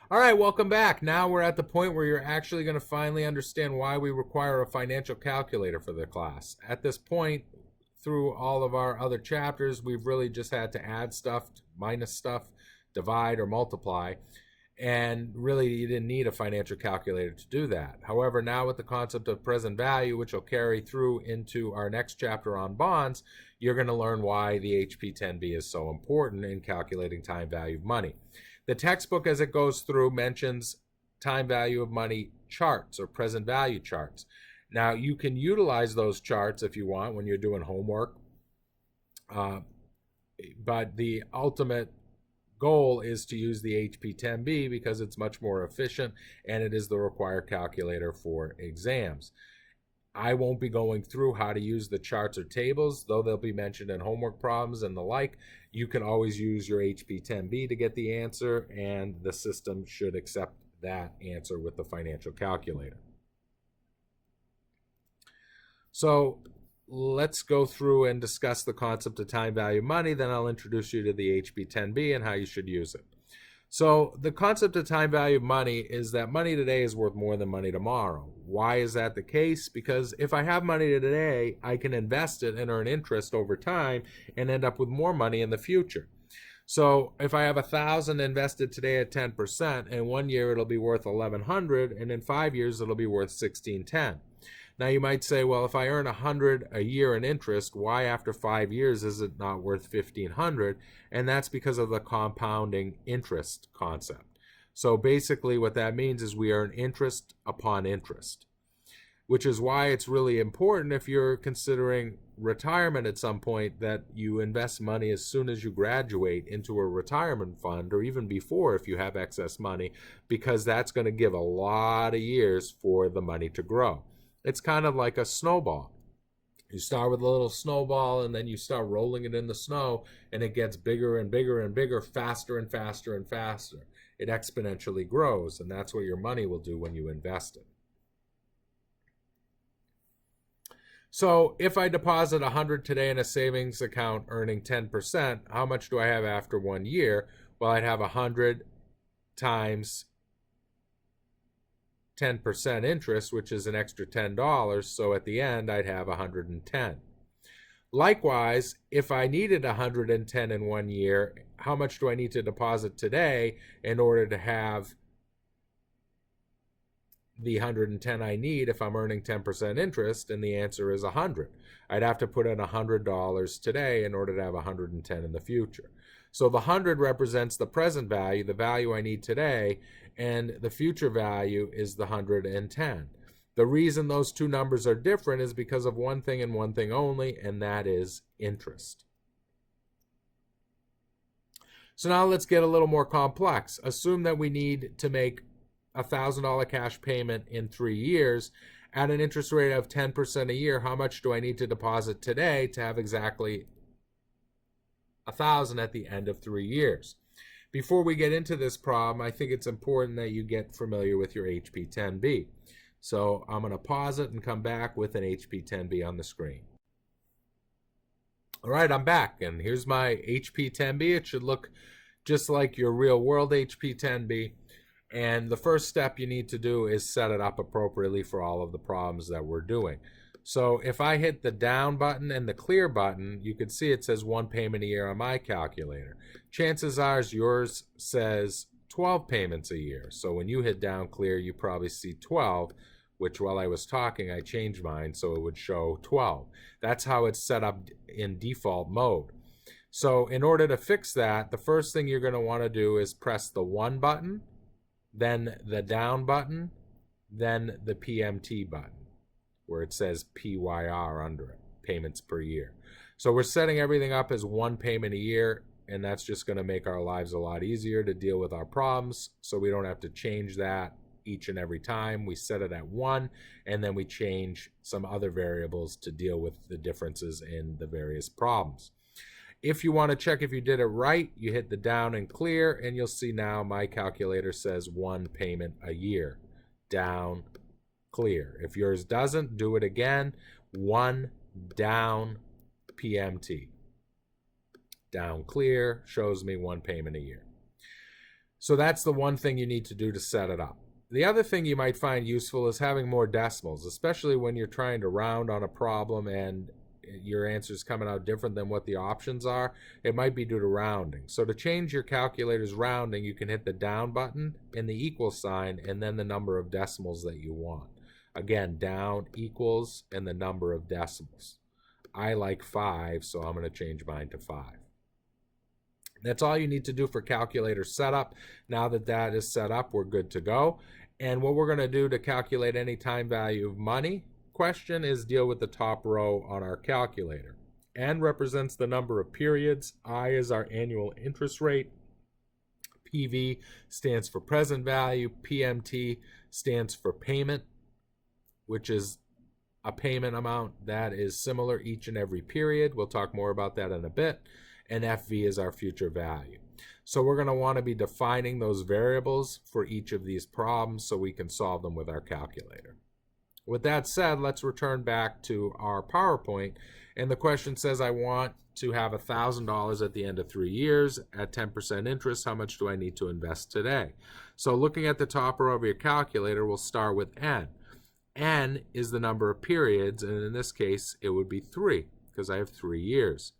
All right, welcome back. Now we're at the point where you're actually going to finally understand why we require a financial calculator for the class. At this point, through all of our other chapters, we've really just had to add stuff, minus stuff, divide or multiply, and really you didn't need a financial calculator to do that. However, now with the concept of present value, which will carry through into our next chapter on bonds, you're going to learn why the HP10B is so important in calculating time value of money. The textbook, as it goes through, mentions time value of money charts or present value charts. Now, you can utilize those charts if you want when you're doing homework, but the ultimate goal is to use the HP10B because it's much more efficient and it is the required calculator for exams. I won't be going through how to use the charts or tables, though they'll be mentioned in homework problems and the like. You can always use your HP10B to get the answer, and the system should accept that answer with the financial calculator. So let's go through and discuss the concept of time value of money. Then I'll introduce you to the HP10B and how you should use it. So the concept of time value of money is that money today is worth more than money tomorrow. Why is that the case? Because if I have money today, I can invest it and earn interest over time and end up with more money in the future. So if I have $1,000 invested today at 10%, in 1 year it'll be worth $1,100, and in 5 years it'll be worth $1,610. Now you might say, well, if I earn $100 a year in interest, why after 5 years is it not worth $1,500? And that's because of the compounding interest concept. So basically what that means is we earn interest upon interest, which is why it's really important if you're considering retirement at some point that you invest money as soon as you graduate into a retirement fund, or even before if you have excess money, because that's going to give a lot of years for the money to grow. It's kind of like a snowball. You start with a little snowball and then you start rolling it in the snow, and it gets bigger and bigger and bigger, faster and faster and faster. It exponentially grows, and that's what your money will do when you invest it. So if I deposit $100 today in a savings account earning 10%, how much do I have after 1 year? Well, I'd have 100 times 10% interest, which is an extra $10. So at the end, I'd have 110. Likewise, if I needed 110 in 1 year, how much do I need to deposit today in order to have the 110 I need if I'm earning 10% interest? And the answer is 100. I'd have to put in $100 today in order to have 110 in the future. So the 100 represents the present value, the value I need today, and the future value is the 110. The reason those two numbers are different is because of one thing and one thing only, and that is interest. So now let's get a little more complex. Assume that we need to make a $1,000 cash payment in 3 years at an interest rate of 10% a year. How much do I need to deposit today to have exactly $1,000 at the end of 3 years? Before we get into this problem, I think it's important that you get familiar with your HP10B. So I'm going to pause it and come back with an HP10B on the screen. All right, I'm back, and here's my HP10B. It should look just like your real world HP10B. And the first step you need to do is set it up appropriately for all of the problems that we're doing. So if I hit the down button and the clear button, you can see it says 1 payment a year on my calculator. Chances are yours says 12 payments a year. So when you hit down clear, you probably see 12, which while I was talking, I changed mine so it would show 12. That's how it's set up in default mode. So in order to fix that, the first thing you're going to want to do is press the 1 button, then the down button, then the PMT button, where it says PYR under it, payments per year. So we're setting everything up as 1 payment a year, and that's just going to make our lives a lot easier to deal with our problems, so we don't have to change that each and every time. We set it at 1, and then we change some other variables to deal with the differences in the various problems. If you want to check if you did it right, you hit the down and clear, and you'll see now my calculator says 1 payment a year. Down, clear. If yours doesn't, do it again. 1, down, PMT. Down, clear, shows me 1 payment a year. So that's the one thing you need to do to set it up. The other thing you might find useful is having more decimals, especially when you're trying to round on a problem and your answer is coming out different than what the options are. It might be due to rounding. So to change your calculator's rounding, you can hit the down button and the equal sign and then the number of decimals that you want. Again, down equals and the number of decimals. I like 5, so I'm going to change mine to 5. That's all you need to do for calculator setup. Now that that is set up, we're good to go. And what we're going to do to calculate any time value of money question is deal with the top row on our calculator. N represents the number of periods. I is our annual interest rate. PV stands for present value. PMT stands for payment, which is a payment amount that is similar each and every period. We'll talk more about that in a bit. And FV is our future value. So we're going to want to be defining those variables for each of these problems so we can solve them with our calculator. With that said, let's return back to our PowerPoint. And the question says I want to have $1,000 at the end of 3 years at 10% interest. How much do I need to invest today? So looking at the top row of your calculator, we'll start with N. N is the number of periods, and in this case, it would be 3 because I have 3 years.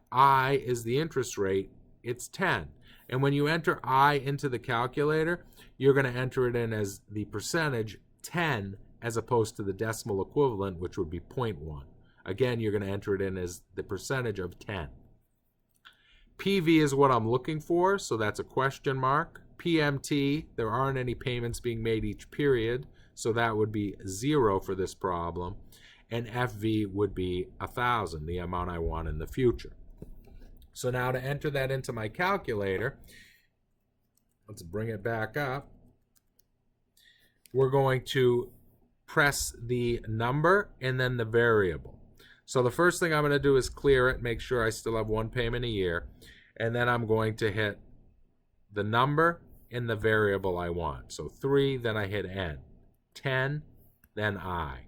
I is the interest rate, it's 10. And when you enter I into the calculator, you're going to enter it in as the percentage 10 as opposed to the decimal equivalent, which would be 0.1. Again, you're going to enter it in as the percentage of 10. PV is what I'm looking for, so that's a question mark. PMT, there aren't any payments being made each period, so that would be 0 for this problem. And FV would be 1,000, the amount I want in the future. So now to enter that into my calculator, let's bring it back up. We're going to press the number and then the variable. So the first thing I'm going to do is clear it, make sure I still have one payment a year, and then I'm going to hit the number and the variable I want. So 3, then I hit N. 10, then I.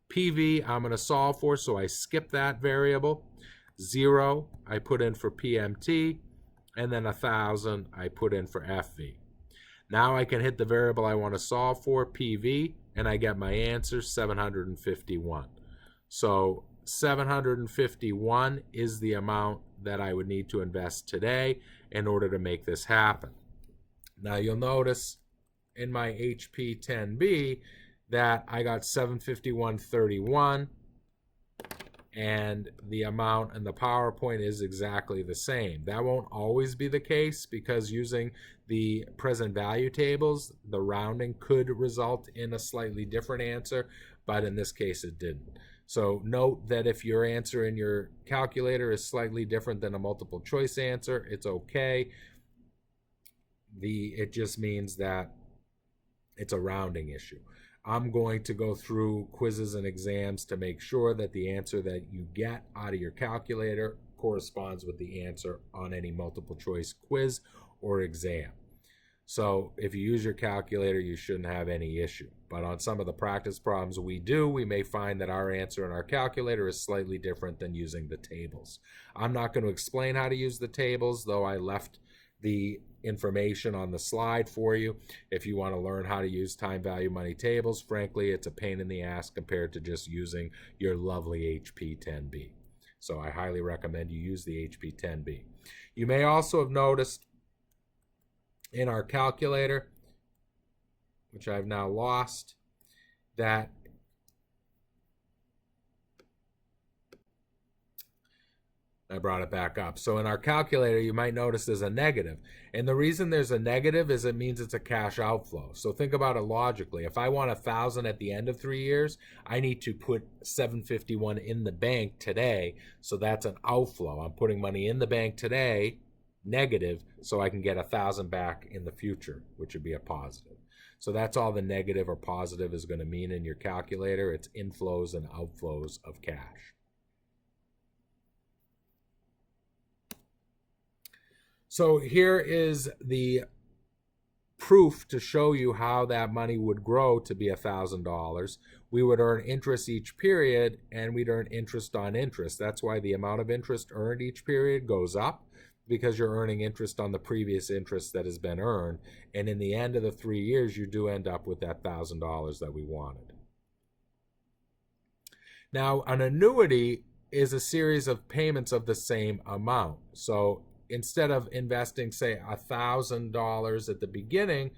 PV I'm going to solve for, so I skip that variable. 0 I put in for PMT, and then 1,000 I put in for FV. Now I can hit the variable I want to solve for, PV, and I get my answer, 751. So 751 is the amount that I would need to invest today in order to make this happen. Now you'll notice in my HP 10B that I got 751.31, and the amount in the PowerPoint is exactly the same. That won't always be the case because using the present value tables, the rounding could result in a slightly different answer, but in this case it didn't. So note that if your answer in your calculator is slightly different than a multiple choice answer, it's okay. It just means that it's a rounding issue. I'm going to go through quizzes and exams to make sure that the answer that you get out of your calculator corresponds with the answer on any multiple choice quiz or exam. So if you use your calculator, you shouldn't have any issue. But on some of the practice problems we may find that our answer in our calculator is slightly different than using the tables. I'm not going to explain how to use the tables, though I left the information on the slide for you. If you want to learn how to use time value money tables, frankly, it's a pain in the ass compared to just using your lovely HP 10B. So I highly recommend you use the HP 10B. You may also have noticed in our calculator, which I've now lost, that I brought it back up. So in our calculator, you might notice there's a negative. And the reason there's a negative is it means it's a cash outflow. So think about it logically. If I want 1,000 at the end of 3 years, I need to put 751 in the bank today. So that's an outflow. I'm putting money in the bank today, negative, so I can get 1,000 back in the future, which would be a positive. So that's all the negative or positive is going to mean in your calculator. It's inflows and outflows of cash. So here is the proof to show you how that money would grow to be $1,000. We would earn interest each period, and we'd earn interest on interest. That's why the amount of interest earned each period goes up. because you're earning interest on the previous interest that has been earned. And in the end of the 3 years, you do end up with that $1,000 that we wanted. Now, an annuity is a series of payments of the same amount. So instead of investing, say, $1,000 at the beginning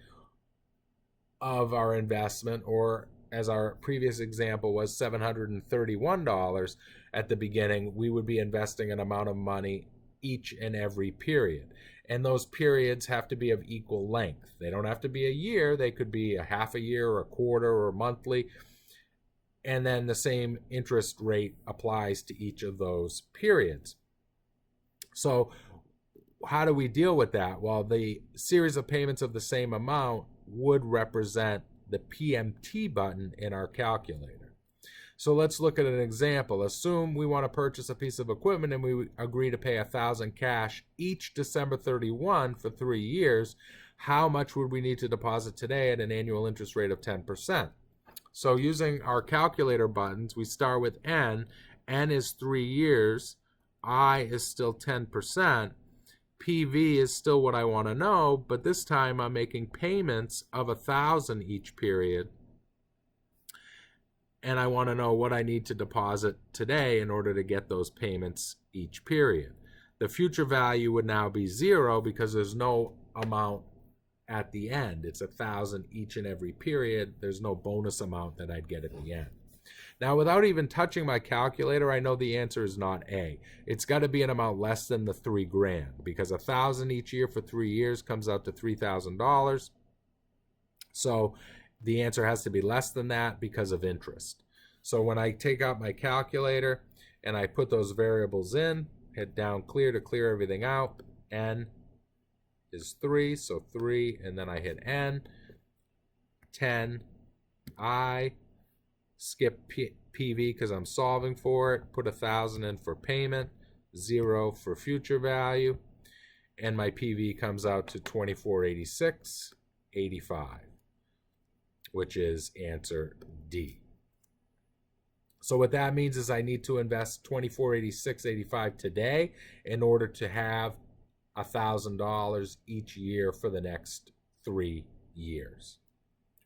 of our investment, or as our previous example was $731 at the beginning, we would be investing an amount of money each and every period. And those periods have to be of equal length. They don't have to be a year. They could be a half a year or a quarter or monthly. And then the same interest rate applies to each of those periods. So how do we deal with that? Well, the series of payments of the same amount would represent the PMT button in our calculator. So let's look at an example. Assume we want to purchase a piece of equipment and we agree to pay $1,000 cash each December 31 for 3 years. How much would we need to deposit today at an annual interest rate of 10%? So using our calculator buttons, we start with N. N is 3 years. I is still 10%. PV is still what I want to know, but this time I'm making payments of $1,000 each period. And I want to know what I need to deposit today in order to get those payments each period. The future value would now be 0 because there's no amount at the end. It's $1,000 each and every period. There's no bonus amount that I'd get at the end. Now, without even touching my calculator, I know the answer is not A. It's got to be an amount less than the $3,000 because $1,000 each year for 3 years comes out to $3,000. So the answer has to be less than that because of interest. So when I take out my calculator and I put those variables in, hit down clear to clear everything out, N is 3, so 3, and then I hit N, 10, I, skip PV because I'm solving for it, put $1,000 in for payment, 0 for future value, and my PV comes out to $2486.85, which is answer D. So what that means is I need to invest $2486.85 today in order to have $1,000 each year for the next 3 years.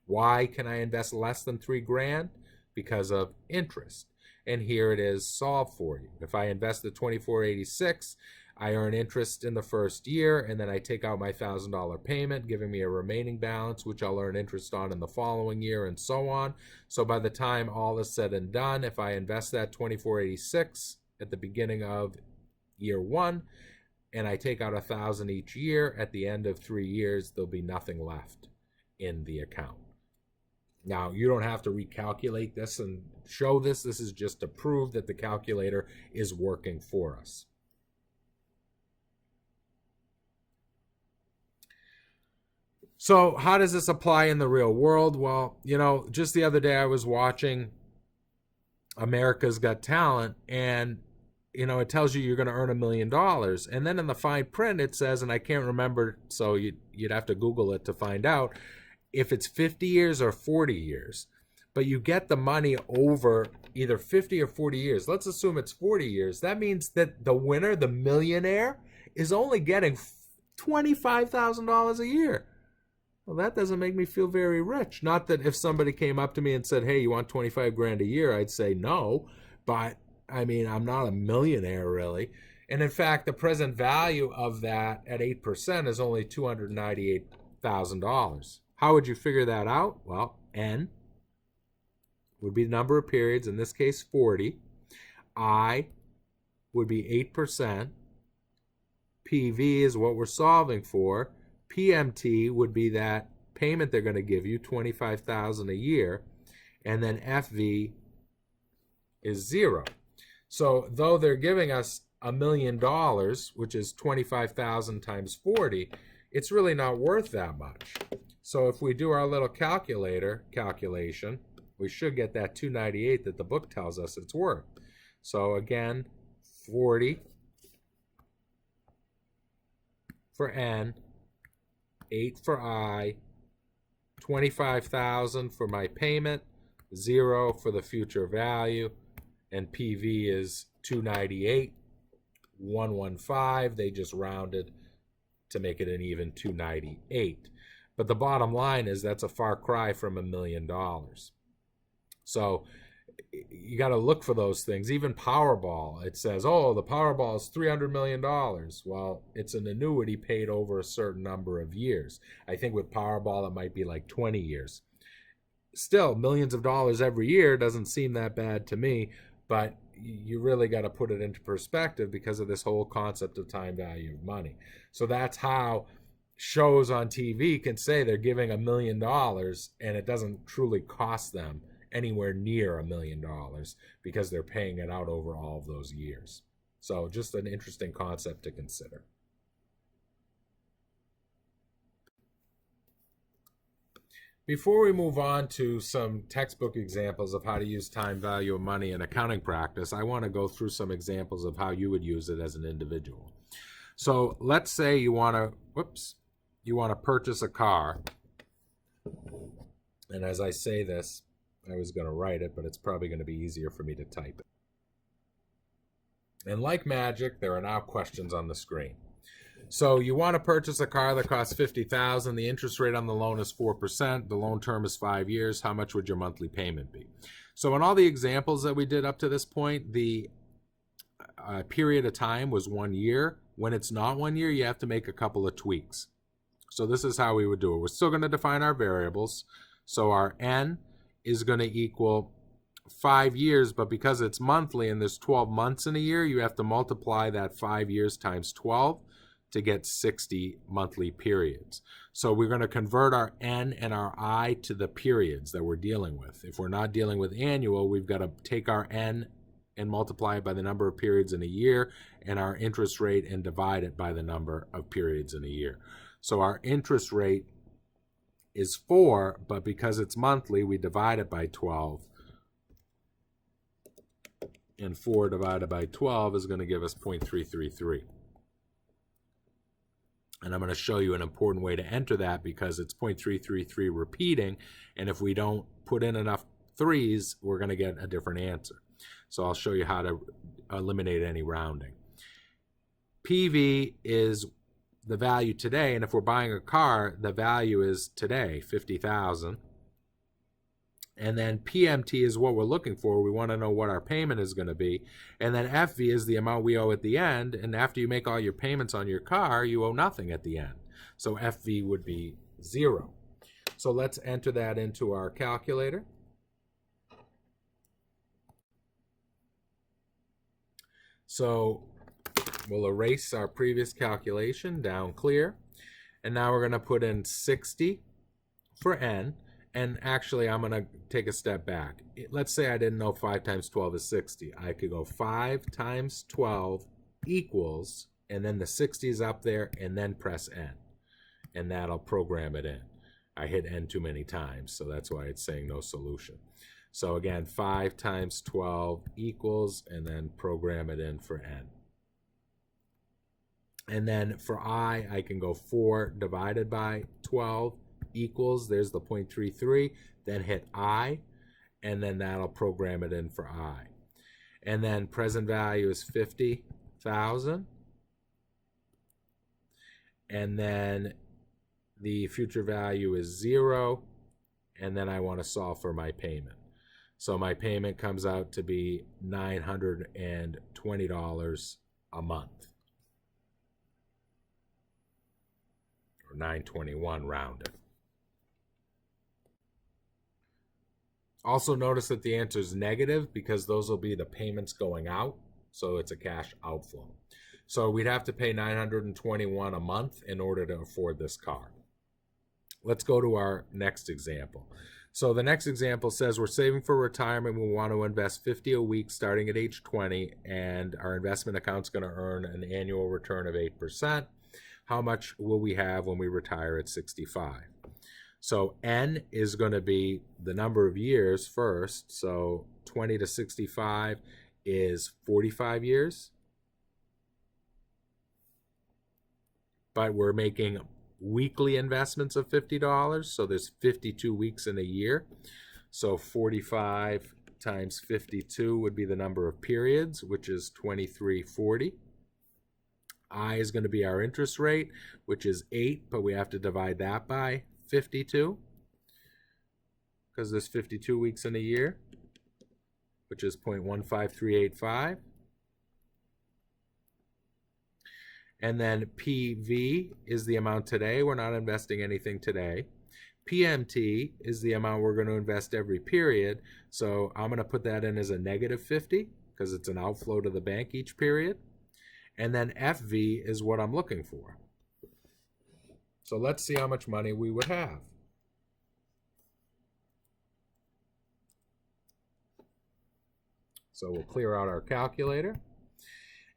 Why can I invest less than $3,000? Because of interest. And here it is solved for you. If I invest the $2486, I earn interest in the first year, and then I take out my $1,000 payment, giving me a remaining balance, which I'll earn interest on in the following year, and so on. So by the time all is said and done, if I invest that $2486 at the beginning of year 1, and I take out $1,000 each year, at the end of 3 years, there'll be nothing left in the account. Now, you don't have to recalculate this and show this. This is just to prove that the calculator is working for us. So how does this apply in the real world? Well, just the other day I was watching America's Got Talent, and it tells you you're going to earn $1 million. And then in the fine print it says, and I can't remember, so you'd have to Google it to find out, if it's 50 years or 40 years, but you get the money over either 50 or 40 years. Let's assume it's 40 years. That means that the winner, the millionaire, is only getting $25,000 a year. Well, that doesn't make me feel very rich. Not that if somebody came up to me and said, hey, you want 25 grand a year, I'd say no, but I mean, I'm not a millionaire really. And in fact, the present value of that at 8% is only $298,000. How would you figure that out? Well, N would be the number of periods, in this case 40. I would be 8%. PV is what we're solving for. PMT would be that payment they're going to give you, $25,000 a year. And then FV is 0. So though they're giving us $1 million, which is 25,000 times 40, it's really not worth that much. So if we do our little calculation, we should get that 298 that the book tells us it's worth. So again, 40 for N, 8 for I, 25,000 for my payment, 0 for the future value, and PV is 298. 115. They just rounded to make it an even 298. But the bottom line is that's a far cry from $1 million. So you got to look for those things. Even Powerball, it says, oh, the Powerball is $300 million. Well, it's an annuity paid over a certain number of years. I think with Powerball, it might be like 20 years. Still, millions of dollars every year doesn't seem that bad to me, but you really got to put it into perspective because of this whole concept of time value of money. So that's how shows on TV can say they're giving $1 million and it doesn't truly cost them anywhere near $1 million because they're paying it out over all of those years. So just an interesting concept to consider. Before we move on to some textbook examples of how to use time value of money in accounting practice, I want to go through some examples of how you would use it as an individual. So let's say you want to purchase a car. And as I say this, I was going to write it, but it's probably going to be easier for me to type it. And like magic, there are now questions on the screen. So you want to purchase a car that costs $50,000. The interest rate on the loan is 4%. The loan term is 5 years. How much would your monthly payment be? So in all the examples that we did up to this point, the period of time was 1 year. When it's not 1 year, you have to make a couple of tweaks. So this is how we would do it. We're still going to define our variables. So our N is going to equal 5 years, but because it's monthly and there's 12 months in a year, you have to multiply that 5 years times 12 to get 60 monthly periods. So we're going to convert our N and our I to the periods that we're dealing with. If we're not dealing with annual, we've got to take our N and multiply it by the number of periods in a year, and our interest rate and divide it by the number of periods in a year. So our interest rate is 4, but because it's monthly, we divide it by 12. And 4 divided by 12 is going to give us 0.333. And I'm going to show you an important way to enter that because it's 0.333 repeating, and if we don't put in enough 3s, we're going to get a different answer. So I'll show you how to eliminate any rounding. PV is the value today, and if we're buying a car, the value is today, $50,000. And then PMT is what we're looking for. We want to know what our payment is going to be. And then FV is the amount we owe at the end. And after you make all your payments on your car, you owe nothing at the end. So FV would be 0. So let's enter that into our calculator. So we'll erase our previous calculation, down clear. And now we're going to put in 60 for N. And actually, I'm going to take a step back. Let's say I didn't know 5 times 12 is 60. I could go 5 times 12 equals, and then the 60 is up there, and then press N. And that'll program it in. I hit N too many times, so that's why it's saying no solution. So again, 5 times 12 equals, and then program it in for N. And then for I can go 4 divided by 12 equals, there's the 0.33, then hit I, and then that'll program it in for I. And then present value is 50,000. And then the future value is 0, and then I want to solve for my payment. So my payment comes out to be $920 a month. Or $921 rounded. Also notice that the answer is negative because those will be the payments going out, so it's a cash outflow. So we'd have to pay $921 a month in order to afford this car. Let's go to our next example. So the next example says we're saving for retirement. We want to invest $50 a week starting at age 20, and our investment account's going to earn an annual return of 8%. How much will we have when we retire at 65? So N is going to be the number of years first. So 20 to 65 is 45 years. But we're making weekly investments of $50. So there's 52 weeks in a year. So 45 times 52 would be the number of periods, which is 2340. I is going to be our interest rate, which is 8, but we have to divide that by 52 because there's 52 weeks in a year, which is 0.15385. And then PV is the amount today. We're not investing anything today. PMT is the amount we're going to invest every period. So I'm going to put that in as a negative 50 because it's an outflow to the bank each period. And then FV is what I'm looking for. So let's see how much money we would have. So we'll clear out our calculator.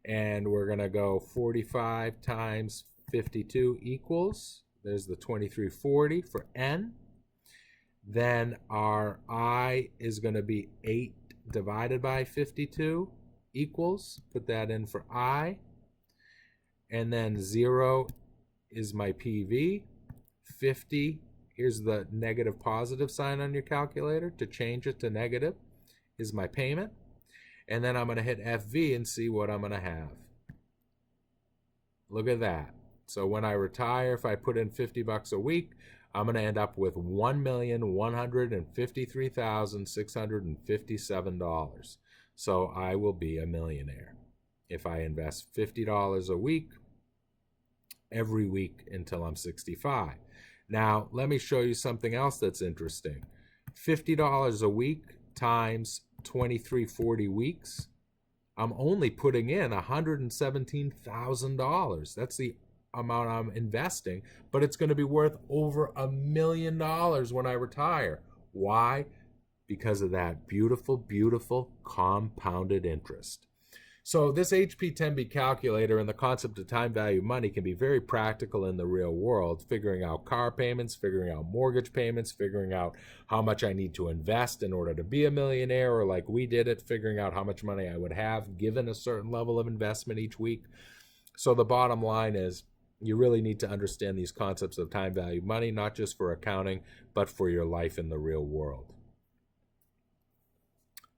And we're going to go 45 times 52 equals, there's the 2340 for N. Then our I is going to be 8 divided by 52 equals, put that in for I. And then 0 is my PV. 50, here's the negative positive sign on your calculator. To change it to negative is my payment. And then I'm going to hit FV and see what I'm going to have. Look at that. So when I retire, if I put in 50 bucks a week, I'm going to end up with $1,153,657. So I will be a millionaire if I invest $50 a week every week until I'm 65. Now, let me show you something else that's interesting. $50 a week times 2340 weeks, I'm only putting in $117,000. That's the amount I'm investing, but it's going to be worth over $1 million when I retire. Why? Because of that beautiful, beautiful compounded interest. So this HP 10B calculator and the concept of time value money can be very practical in the real world, figuring out car payments, figuring out mortgage payments, figuring out how much I need to invest in order to be a millionaire, or like we did it, figuring out how much money I would have given a certain level of investment each week. So the bottom line is you really need to understand these concepts of time value money, not just for accounting, but for your life in the real world.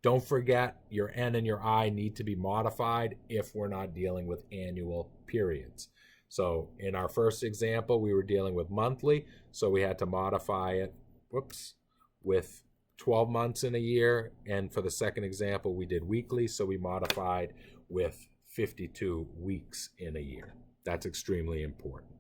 Don't forget, your N and your I need to be modified if we're not dealing with annual periods. So in our first example, we were dealing with monthly, so we had to modify it, with 12 months in a year. And for the second example, we did weekly, so we modified with 52 weeks in a year. That's extremely important.